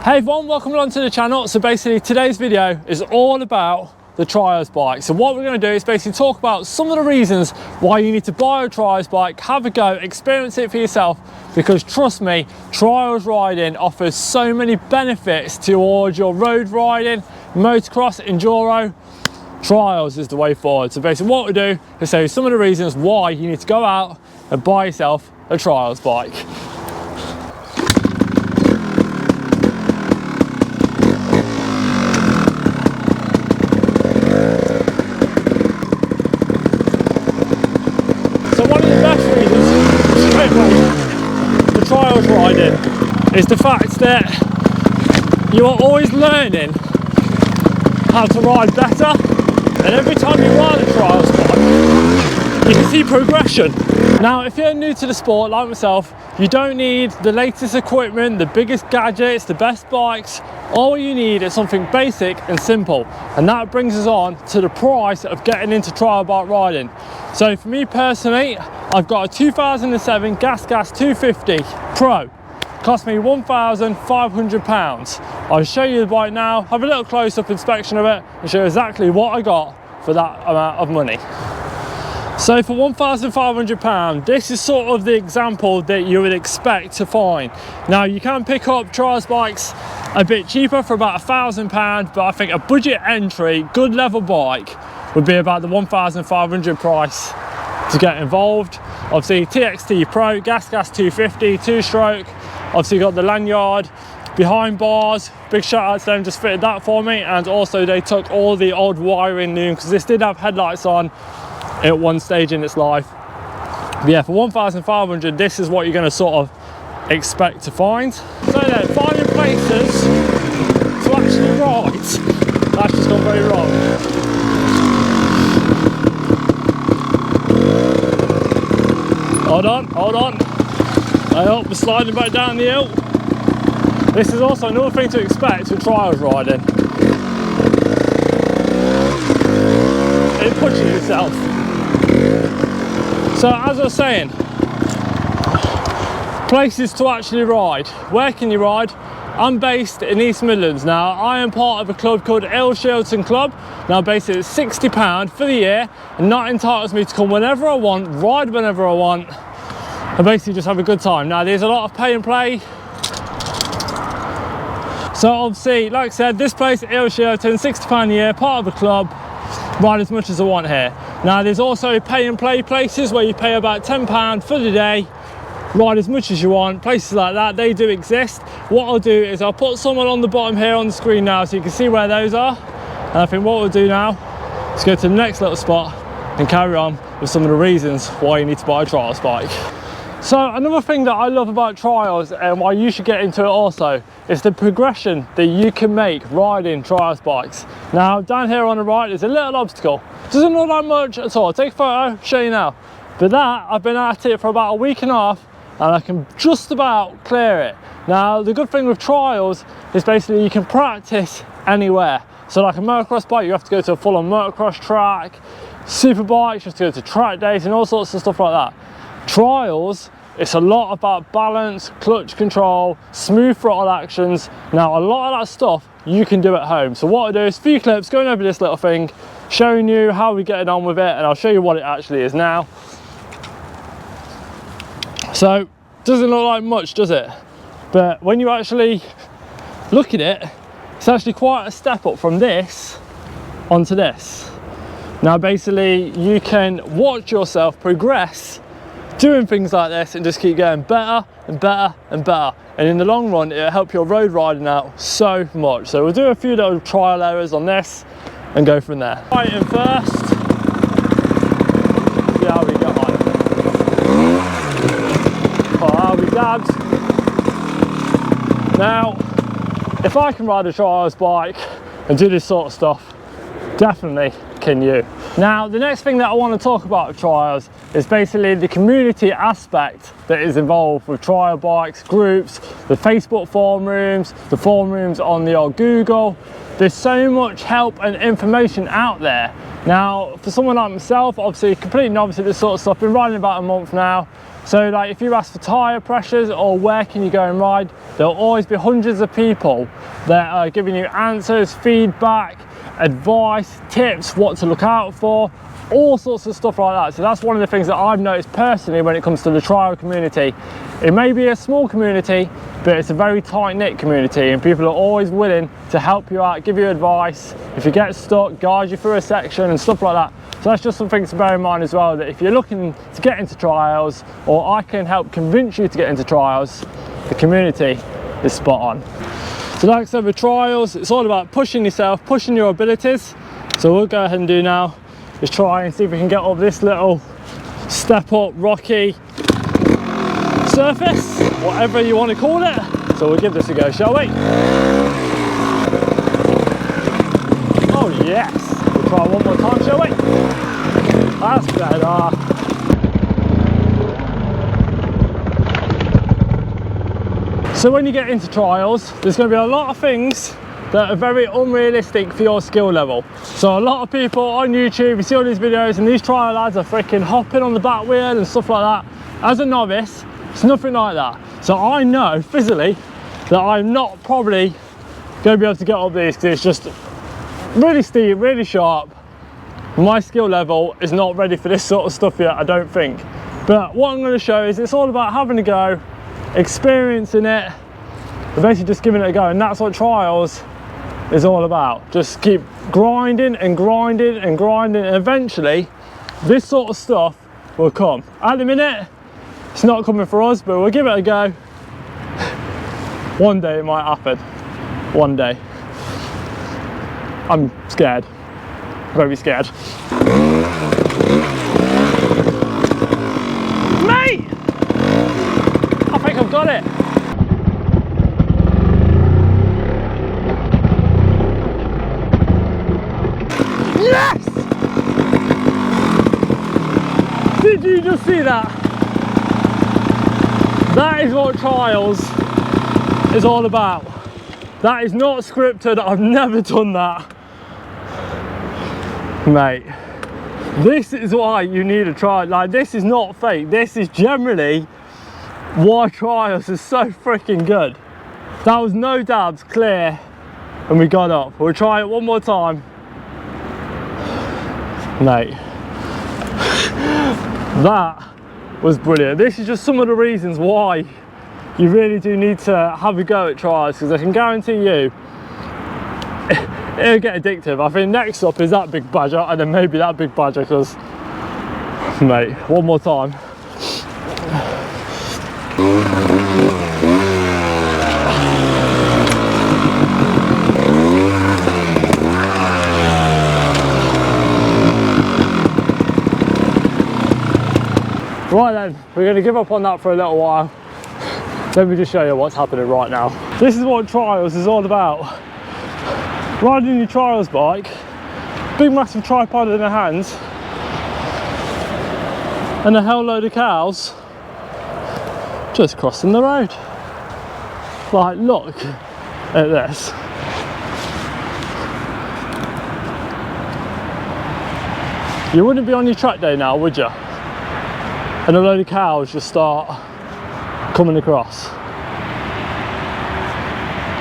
Hey everyone, welcome along to the channel. So basically today's video is all about the trials bike. So what we're going to do is basically talk about some of the reasons why you need to buy a trials bike, have a go, experience it for yourself, because trust me, trials riding offers so many benefits towards your road riding, motocross, enduro. Trials is the way forward. So basically what we do is say some of the reasons why you need to go out and buy yourself a trials bike. The trials riding is the fact that you are always learning how to ride better, and every time you ride a trials bike you can see progression. Now if you're new to the sport like myself, you don't need the latest equipment, the biggest gadgets, the best bikes. All you need is something basic and simple, and that brings us on to the price of getting into trial bike riding. So for me personally, I've got a 2007 Gas 250 Pro. Cost me £1,500. I'll show you the bike now, have a little close-up inspection of it and show you exactly what I got for that amount of money. So for £1,500, this is sort of the example that you would expect to find. Now you can pick up trials bikes a bit cheaper for about £1,000, but I think a budget entry, good level bike would be about the £1,500 price to get involved. Obviously TXT Pro, Gas 250, 2-stroke. Obviously got the lanyard, behind bars, big shout out to them, just fitted that for me. And also they took all the old wiring new, because this did have headlights on at one stage in its life. But yeah, for £1,500, this is what you're going to sort of expect to find. So then, finding places to actually ride, that's just gone very wrong. Hold on. I hope we're sliding back down the hill. This is also another thing to expect with trials riding. It pushes yourself. So as I was saying, places to actually ride. Where can you ride? I'm based in East Midlands. Now I am part of a club called Shilton Club. Now basically it's £60 for the year, and that entitles me to come whenever I want, ride whenever I want, and basically just have a good time. Now there's a lot of pay and play. So obviously, like I said, this place at Shilton, £60 a year, part of a club, ride as much as I want here. Now there's also pay and play places where you pay about £10 for the day, ride as much as you want. Places like that, they do exist. What I'll do is I'll put someone on the bottom here on the screen now so you can see where those are. And I think what we'll do now is go to the next little spot and carry on with some of the reasons why you need to buy a trials bike. So another thing that I love about trials, and why you should get into it also, is the progression that you can make riding trials bikes. Now down here on the right is a little obstacle. Doesn't look like much at all. I'll take a photo, show you now. But that, I've been at it for about a week and a half, and I can just about clear it. Now the good thing with trials is basically you can practice anywhere. So like a motocross bike, you have to go to a full-on motocross track. Super bikes, you have to go to track days and all sorts of stuff like that. Trials, it's a lot about balance, clutch control, smooth throttle actions. Now a lot of that stuff you can do at home. So what I do is a few clips going over this little thing, showing you how we're getting on with it, and I'll show you what it actually is now. So doesn't look like much, does it? But when you actually look at it, it's actually quite a step up from this onto this. Now basically you can watch yourself progress doing things like this and just keep getting better and better and better, and in the long run it'll help your road riding out so much. So we'll do a few little trial errors on this and go from there. Right, in first, see how we go on. Oh, how we dabbed. Now if I can ride a trials bike and do this sort of stuff, definitely can you. Now the next thing that I want to talk about with trials It's basically the community aspect that is involved with trial bikes, groups, the Facebook forum rooms, the forum rooms on the old Google. There's so much help and information out there. Now, for someone like myself, obviously completely novice at this sort of stuff, been riding about a month now. So like if you ask for tyre pressures or where can you go and ride, there'll always be hundreds of people that are giving you answers, feedback, advice, tips, what to look out for, all sorts of stuff like that. So that's one of the things that I've noticed personally when it comes to the trial community. It may be a small community, but it's a very tight-knit community, and people are always willing to help you out, give you advice, if you get stuck, guide you through a section and stuff like that. So that's just something to bear in mind as well, that if you're looking to get into trials, or I can help convince you to get into trials, the community is spot on. So like I said, with trials, it's all about pushing yourself, pushing your abilities. So we'll go ahead and do now is try and see if we can get up this little step up rocky surface, whatever you want to call it. So we'll give this a go, shall we? Oh yes, we'll try one more time, shall we? That's better. So when you get into trials, there's going to be a lot of things that are very unrealistic for your skill level. So a lot of people on YouTube, you see all these videos and these trial lads are freaking hopping on the back wheel and stuff like that. As a novice, it's nothing like that. So I know physically that I'm not probably going to be able to get up these because it's just really steep, really sharp. My skill level is not ready for this sort of stuff yet, I don't think. But what I'm going to show is it's all about having a go, experiencing it, and basically just giving it a go, and that's what trials is all about. Just keep grinding and grinding and grinding, and eventually this sort of stuff will come. At the minute it's not coming for us, but we'll give it a go. One day it might happen. One day. I'm scared, very scared. Mate, I think I've got it. Yes! Did you just see that? That is what trials is all about. That is not scripted, I've never done that. Mate, this is why you need a trial. Like, this is not fake, this is generally why trials is so freaking good. That was no dabs, clear, and we got up. We'll try it one more time. Mate, that was brilliant. This is just some of the reasons why you really do need to have a go at trials, because I can guarantee you it'll get addictive. I think next up is that big badger, and then maybe that big badger, because mate, one more time. Right then, we're going to give up on that for a little while. Let me just show you what's happening right now. This is what trials is all about. Riding your trials bike, big massive tripod in the hands, and a hell load of cows just crossing the road. Like, look at this. You wouldn't be on your track day now, would you? And a load of cows just start coming across.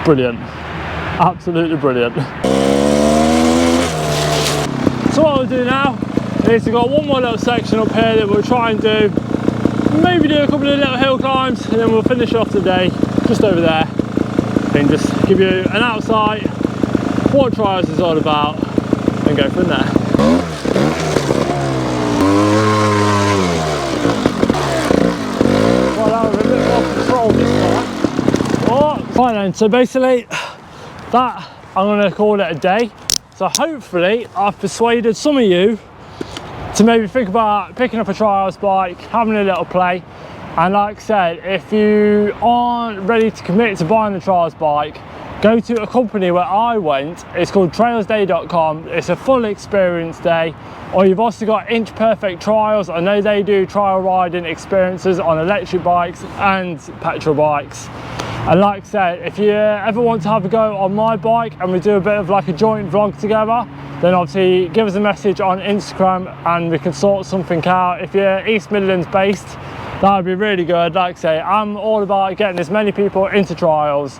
Brilliant, absolutely brilliant. So what we'll do now is we've got one more little section up here that we'll try and do. Maybe do a couple of little hill climbs, and then we'll finish off the day just over there. And just give you an outside what trials is all about and go from there. Right then, so basically that I'm going to call it a day. So hopefully I've persuaded some of you to maybe think about picking up a trials bike, having a little play. And like I said, if you aren't ready to commit to buying the trials bike, go to a company where I went. It's called trailsday.com. It's a full experience day. Or you've also got Inch Perfect Trials. I know they do trial riding experiences on electric bikes and petrol bikes. And like I said, if you ever want to have a go on my bike and we do a bit of like a joint vlog together, then obviously give us a message on Instagram and we can sort something out. If you're East Midlands based, that would be really good. Like I say, I'm all about getting as many people into trials.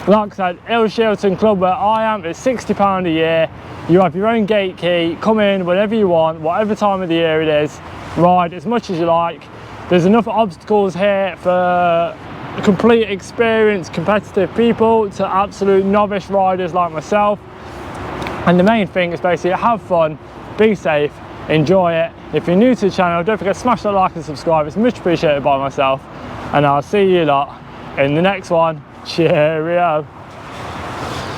Like I said, Ilshilton Club where I am is £60 a year. You have your own gate key, come in whenever you want, whatever time of the year it is, ride as much as you like. There's enough obstacles here for complete experienced competitive people to absolute novice riders like myself. And the main thing is basically have fun, be safe, enjoy it. If you're new to the channel, don't forget to smash that like and subscribe. It's much appreciated by myself, and I'll see you lot in the next one. Cheerio.